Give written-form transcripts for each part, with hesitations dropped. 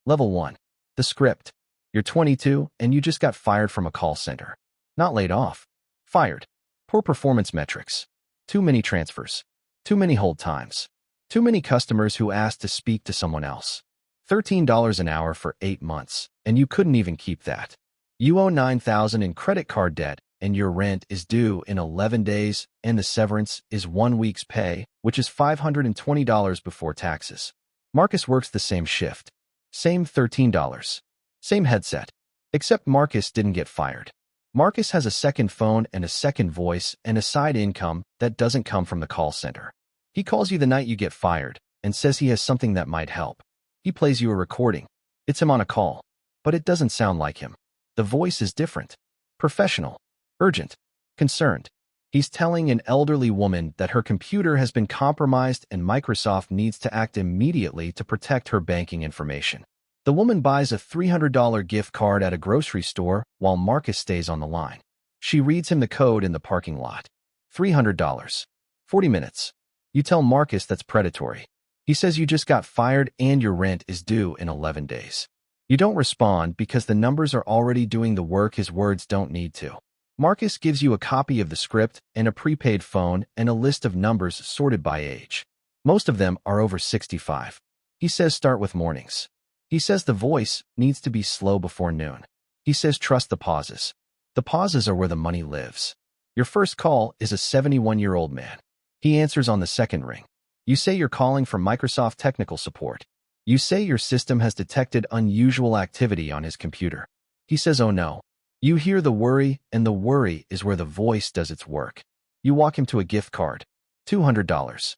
Level 1. The script. You're 22 and you just got fired from a call center. Not laid off. Fired. Poor performance metrics. Too many transfers. Too many hold times. Too many customers who asked to speak to someone else. $13 an hour for 8 months, and you couldn't even keep that. You owe $9,000 in credit card debt, and your rent is due in 11 days, and the severance is 1 week's pay, which is $520 before taxes. Marcus works the same shift. Same $13. Same headset. Except Marcus didn't get fired. Marcus has a second phone and a second voice and a side income that doesn't come from the call center. He calls you the night you get fired and says he has something that might help. He plays you a recording. It's him on a call, but it doesn't sound like him. The voice is different. Professional. Urgent. Concerned. He's telling an elderly woman that her computer has been compromised and Microsoft needs to act immediately to protect her banking information. The woman buys a $300 gift card at a grocery store while Marcus stays on the line. She reads him the code in the parking lot. $300. 40 minutes. You tell Marcus that's predatory. He says you just got fired and your rent is due in 11 days. You don't respond because the numbers are already doing the work his words don't need to. Marcus gives you a copy of the script and a prepaid phone and a list of numbers sorted by age. Most of them are over 65. He says start with mornings. He says the voice needs to be slow before noon. He says trust the pauses. The pauses are where the money lives. Your first call is a 71-year-old man. He answers on the second ring. You say you're calling from Microsoft technical support. You say your system has detected unusual activity on his computer. He says, oh no. You hear the worry, and the worry is where the voice does its work. You walk him to a gift card. $200.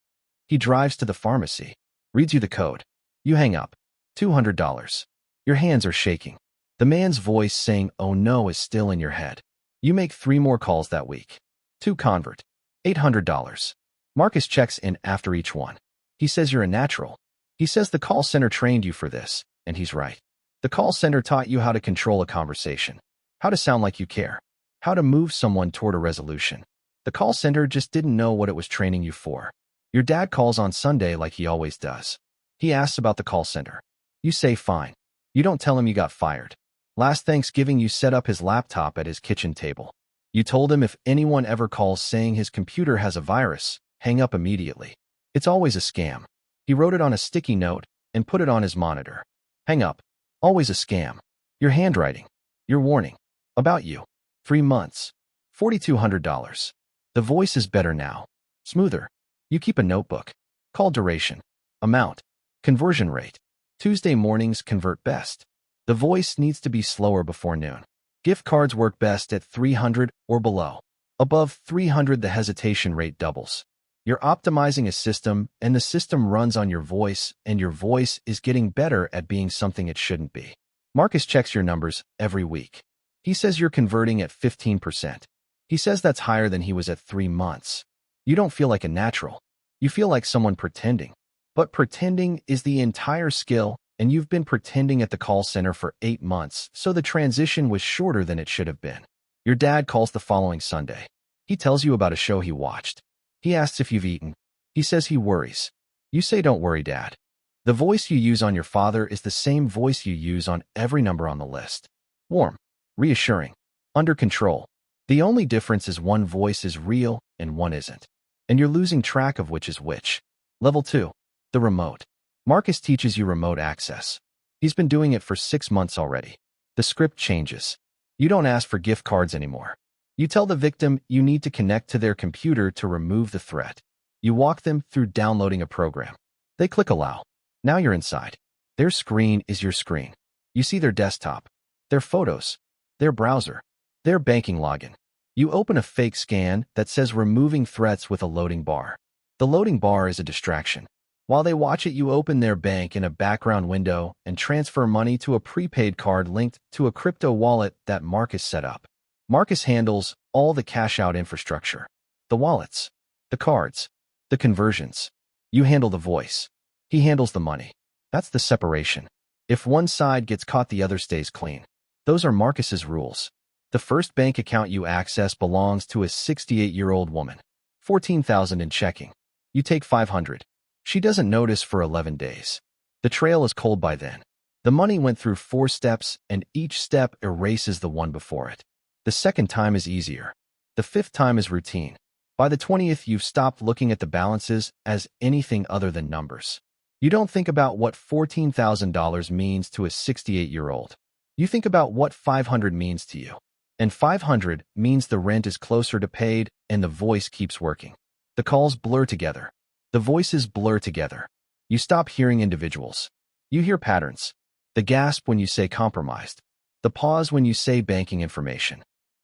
He drives to the pharmacy. Reads you the code. You hang up. $200. Your hands are shaking. The man's voice saying, oh no, is still in your head. You make 3 more calls that week. 2 convert. $800. Marcus checks in after each one. He says you're a natural. He says the call center trained you for this, and he's right. The call center taught you how to control a conversation, how to sound like you care, how to move someone toward a resolution. The call center just didn't know what it was training you for. Your dad calls on Sunday like he always does. He asks about the call center. You say fine. You don't tell him you got fired. Last Thanksgiving you set up his laptop at his kitchen table. You told him if anyone ever calls saying his computer has a virus, hang up immediately. It's always a scam. He wrote it on a sticky note and put it on his monitor. Hang up. Always a scam. Your handwriting. Your warning. About you. 3 months. $4,200. The voice is better now. Smoother. You keep a notebook. Call duration. Amount. Conversion rate. Tuesday mornings convert best. The voice needs to be slower before noon. Gift cards work best at 300 or below. Above 300, the hesitation rate doubles. You're optimizing a system, and the system runs on your voice, and your voice is getting better at being something it shouldn't be. Marcus checks your numbers every week. He says you're converting at 15%. He says that's higher than he was at 3 months. You don't feel like a natural. You feel like someone pretending. But pretending is the entire skill, and you've been pretending at the call center for 8 months, so the transition was shorter than it should have been. Your dad calls the following Sunday. He tells you about a show he watched. He asks if you've eaten. He says he worries. You say don't worry, Dad. The voice you use on your father is the same voice you use on every number on the list. Warm. Reassuring. Under control. The only difference is one voice is real and one isn't. And you're losing track of which is which. Level 2. The remote. Marcus teaches you remote access. He's been doing it for 6 months already. The script changes. You don't ask for gift cards anymore. You tell the victim you need to connect to their computer to remove the threat. You walk them through downloading a program. They click allow. Now you're inside. Their screen is your screen. You see their desktop, their photos, their browser, their banking login. You open a fake scan that says removing threats with a loading bar. The loading bar is a distraction. While they watch it, you open their bank in a background window and transfer money to a prepaid card linked to a crypto wallet that Marcus set up. Marcus handles all the cash-out infrastructure, the wallets, the cards, the conversions. You handle the voice. He handles the money. That's the separation. If one side gets caught, the other stays clean. Those are Marcus's rules. The first bank account you access belongs to a 68-year-old woman. $14,000 in checking. You take $500. She doesn't notice for 11 days. The trail is cold by then. The money went through 4 steps, and each step erases the one before it. The second time is easier. The 5th time is routine. By the 20th, you've stopped looking at the balances as anything other than numbers. You don't think about what $14,000 means to a 68-year-old. You think about what 500 means to you. And 500 means the rent is closer to paid and the voice keeps working. The calls blur together. The voices blur together. You stop hearing individuals. You hear patterns. The gasp when you say compromised. The pause when you say banking information.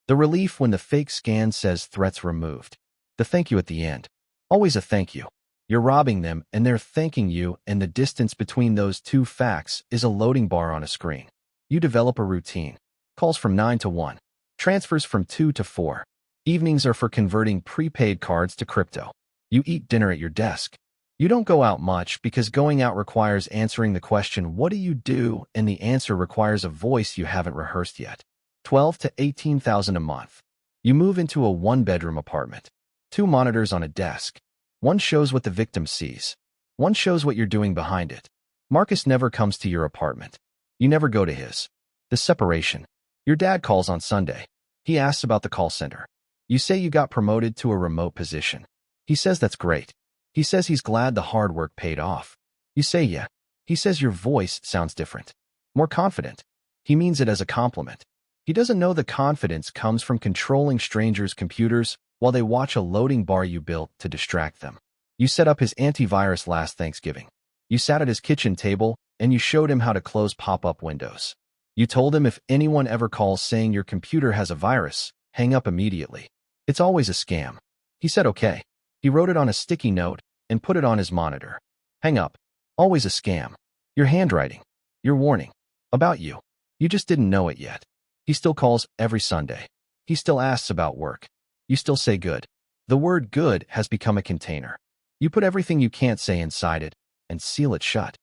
The relief when the fake scan says threats removed. The thank you at the end. Always a thank you. You're robbing them and they're thanking you, and the distance between those two facts is a loading bar on a screen. You develop a routine. Calls from 9 to 1. Transfers from 2 to 4. Evenings are for converting prepaid cards to crypto. You eat dinner at your desk. You don't go out much because going out requires answering the question, what do you do? And the answer requires a voice you haven't rehearsed yet. 12 to 18,000 a month. You move into a 1-bedroom apartment. 2 monitors on a desk. One shows what the victim sees. One shows what you're doing behind it. Marcus never comes to your apartment. You never go to his. The separation. Your dad calls on Sunday. He asks about the call center. You say you got promoted to a remote position. He says that's great. He says he's glad the hard work paid off. You say yeah. He says your voice sounds different. More confident. He means it as a compliment. He doesn't know the confidence comes from controlling strangers' computers while they watch a loading bar you built to distract them. You set up his antivirus last Thanksgiving. You sat at his kitchen table and you showed him how to close pop-up windows. You told him if anyone ever calls saying your computer has a virus, hang up immediately. It's always a scam. He said okay. He wrote it on a sticky note and put it on his monitor. Hang up. Always a scam. Your handwriting. Your warning. About you. You just didn't know it yet. He still calls every Sunday. He still asks about work. You still say good. The word good has become a container. You put everything you can't say inside it and seal it shut.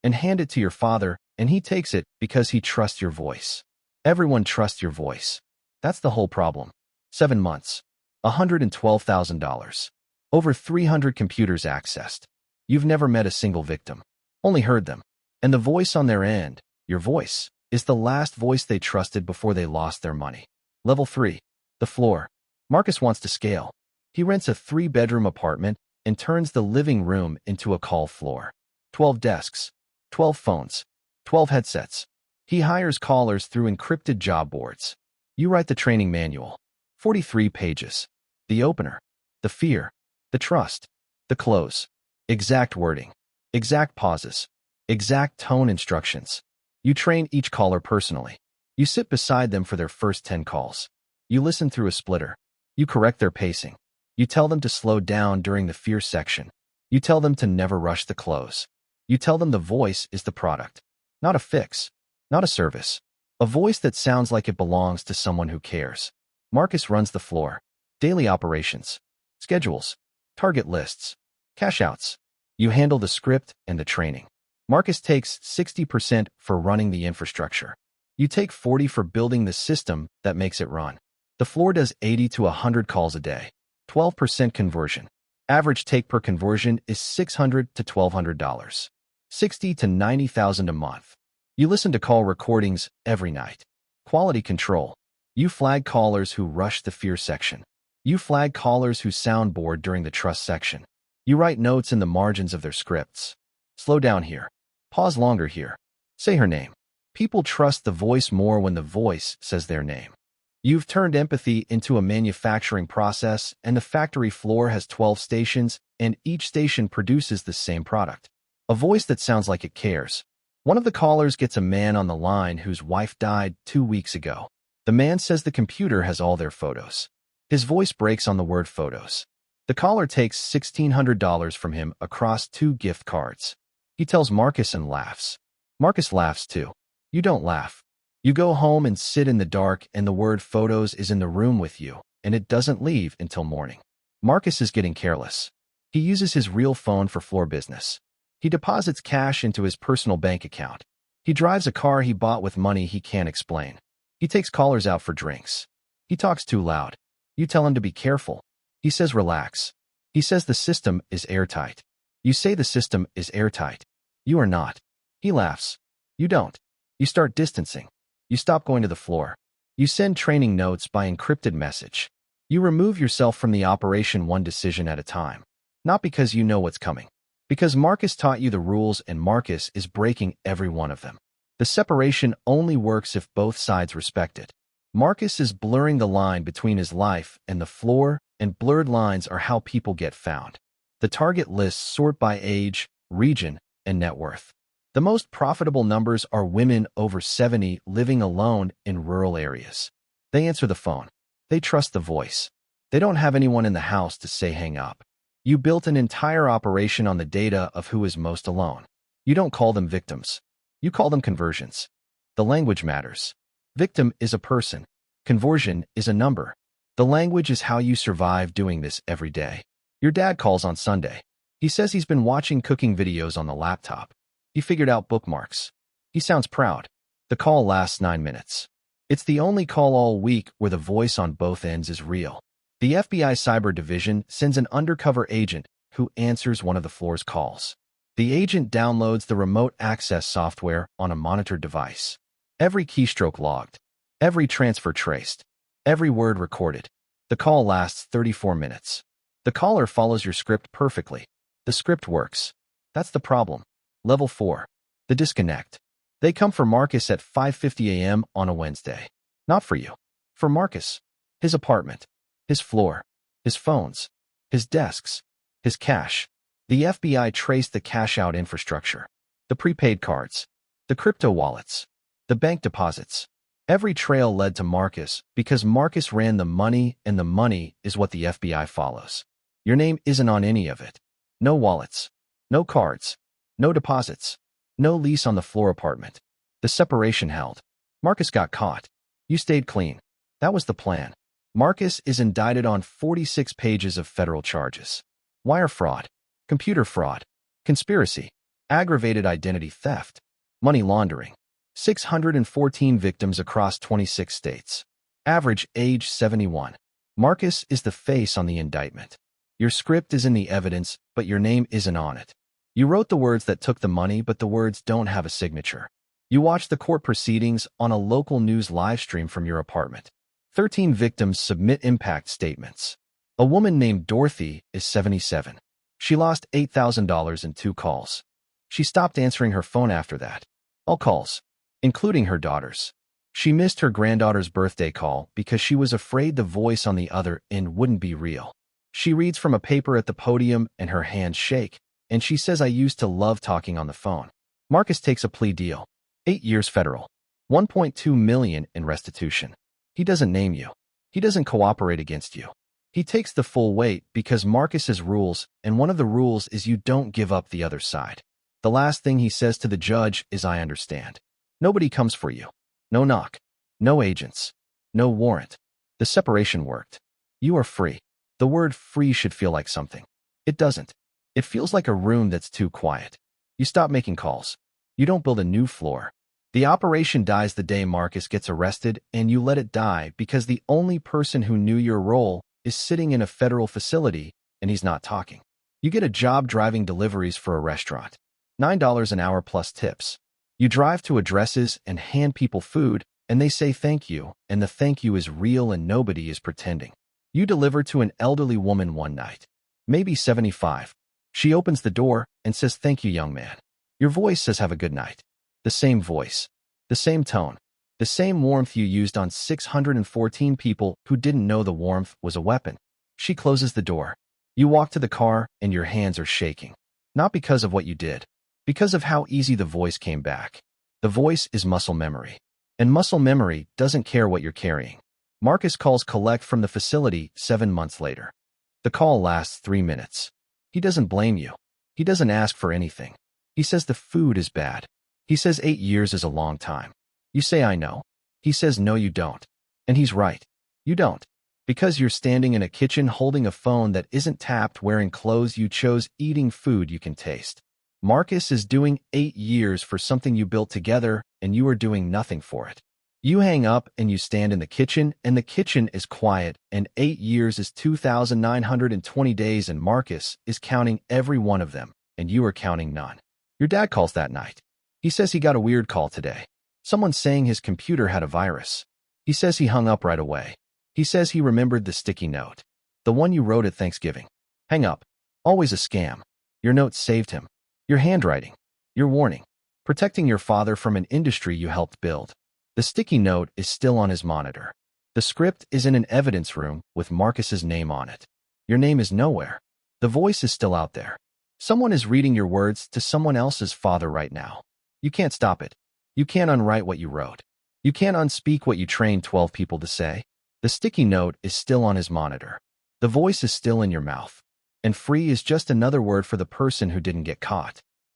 And hand it to your father, and he takes it because he trusts your voice. Everyone trusts your voice. That's the whole problem. 7 months. $112,000. Over 300 computers accessed. You've never met a single victim. Only heard them. And the voice on their end, your voice, is the last voice they trusted before they lost their money. Level 3. The floor. Marcus wants to scale. He rents a 3-bedroom apartment and turns the living room into a call floor. 12 desks. 12 phones. 12 headsets. He hires callers through encrypted job boards. You write the training manual. 43 pages. The opener. The fear. The trust. The close. Exact wording. Exact pauses. Exact tone instructions. You train each caller personally. You sit beside them for their first 10 calls. You listen through a splitter. You correct their pacing. You tell them to slow down during the fear section. You tell them to never rush the close. You tell them the voice is the product. Not a fix. Not a service. A voice that sounds like it belongs to someone who cares. Marcus runs the floor. Daily operations. Schedules. Target lists. Cash outs. You handle the script and the training. Marcus takes 60% for running the infrastructure. You take 40% for building the system that makes it run. The floor does 80 to 100 calls a day. 12% conversion. Average take per conversion is $600 to $1,200. 60 to 90,000 a month. You listen to call recordings every night. Quality control. You flag callers who rush the fear section. You flag callers who sound bored during the trust section. You write notes in the margins of their scripts. Slow down here. Pause longer here. Say her name. People trust the voice more when the voice says their name. You've turned empathy into a manufacturing process, and the factory floor has 12 stations, and each station produces the same product. A voice that sounds like it cares. One of the callers gets a man on the line whose wife died 2 weeks ago. The man says the computer has all their photos. His voice breaks on the word photos. The caller takes $1,600 from him across 2 gift cards. He tells Marcus and laughs. Marcus laughs too. You don't laugh. You go home and sit in the dark, and the word photos is in the room with you, and it doesn't leave until morning. Marcus is getting careless. He uses his real phone for floor business. He deposits cash into his personal bank account. He drives a car he bought with money he can't explain. He takes callers out for drinks. He talks too loud. You tell him to be careful. He says relax. He says the system is airtight. You say the system is airtight. You are not. He laughs. You don't. You start distancing. You stop going to the floor. You send training notes by encrypted message. You remove yourself from the operation one decision at a time. Not because you know what's coming. Because Marcus taught you the rules and Marcus is breaking every one of them. The separation only works if both sides respect it. Marcus is blurring the line between his life and the floor, and blurred lines are how people get found. The target lists sort by age, region, and net worth. The most profitable numbers are women over 70 living alone in rural areas. They answer the phone. They trust the voice. They don't have anyone in the house to say hang up. You built an entire operation on the data of who is most alone. You don't call them victims. You call them conversions. The language matters. Victim is a person. Conversion is a number. The language is how you survive doing this every day. Your dad calls on Sunday. He says he's been watching cooking videos on the laptop. He figured out bookmarks. He sounds proud. The call lasts 9 minutes. It's the only call all week where the voice on both ends is real. The FBI Cyber Division sends an undercover agent who answers one of the floor's calls. The agent downloads the remote access software on a monitored device. Every keystroke logged. Every transfer traced. Every word recorded. The call lasts 34 minutes. The caller follows your script perfectly. The script works. That's the problem. Level 4. The disconnect. They come for Marcus at 5:50 a.m. on a Wednesday. Not for you. For Marcus. His apartment. His floor. His phones. His desks. His cash. The FBI traced the cash-out infrastructure. The prepaid cards. The crypto wallets. The bank deposits. Every trail led to Marcus because Marcus ran the money, and the money is what the FBI follows. Your name isn't on any of it. No wallets. No cards. No deposits. No lease on the floor apartment. The separation held. Marcus got caught. You stayed clean. That was the plan. Marcus is indicted on 46 pages of federal charges. Wire fraud. Computer fraud. Conspiracy. Aggravated identity theft. Money laundering. 614 victims across 26 states. Average age 71. Marcus is the face on the indictment. Your script is in the evidence, but your name isn't on it. You wrote the words that took the money, but the words don't have a signature. You watched the court proceedings on a local news live stream from your apartment. 13 victims submit impact statements. A woman named Dorothy is 77. She lost $8,000 in 2 calls. She stopped answering her phone after that. All calls, including her daughter's. She missed her granddaughter's birthday call because she was afraid the voice on the other end wouldn't be real. She reads from a paper at the podium and her hands shake, and she says, "I used to love talking on the phone." Marcus takes a plea deal. 8 years federal. $1.2 million in restitution. He doesn't name you. He doesn't cooperate against you. He takes the full weight because Marcus has rules, and one of the rules is you don't give up the other side. The last thing he says to the judge is, "I understand." Nobody comes for you. No knock. No agents. No warrant. The separation worked. You are free. The word free should feel like something. It doesn't. It feels like a room that's too quiet. You stop making calls. You don't build a new floor. The operation dies the day Marcus gets arrested, and you let it die because the only person who knew your role is sitting in a federal facility, and he's not talking. You get a job driving deliveries for a restaurant. $9 an hour plus tips. You drive to addresses and hand people food, and they say thank you, and the thank you is real and nobody is pretending. You deliver to an elderly woman one night, maybe 75. She opens the door and says, "Thank you, young man." Your voice says, "Have a good night." The same voice, the same tone, the same warmth you used on 614 people who didn't know the warmth was a weapon. She closes the door. You walk to the car and your hands are shaking. Not because of what you did, because of how easy the voice came back. The voice is muscle memory. And muscle memory doesn't care what you're carrying. Marcus calls collect from the facility 7 months later. The call lasts 3 minutes. He doesn't blame you. He doesn't ask for anything. He says the food is bad. He says 8 years is a long time. You say, "I know." He says, "No, you don't." And he's right. You don't. Because you're standing in a kitchen holding a phone that isn't tapped, wearing clothes you chose, eating food you can taste. Marcus is doing 8 years for something you built together, and you are doing nothing for it. You hang up and you stand in the kitchen, and the kitchen is quiet, and 8 years is 2,920 days, and Marcus is counting every one of them, and you are counting none. Your dad calls that night. He says he got a weird call today. Someone saying his computer had a virus. He says he hung up right away. He says he remembered the sticky note. The one you wrote at Thanksgiving. Hang up. Always a scam. Your note saved him. Your handwriting. Your warning. Protecting your father from an industry you helped build. The sticky note is still on his monitor. The script is in an evidence room with Marcus's name on it. Your name is nowhere. The voice is still out there. Someone is reading your words to someone else's father right now. You can't stop it. You can't unwrite what you wrote. You can't unspeak what you trained 12 people to say. The sticky note is still on his monitor. The voice is still in your mouth. And free is just another word for the person who didn't get caught.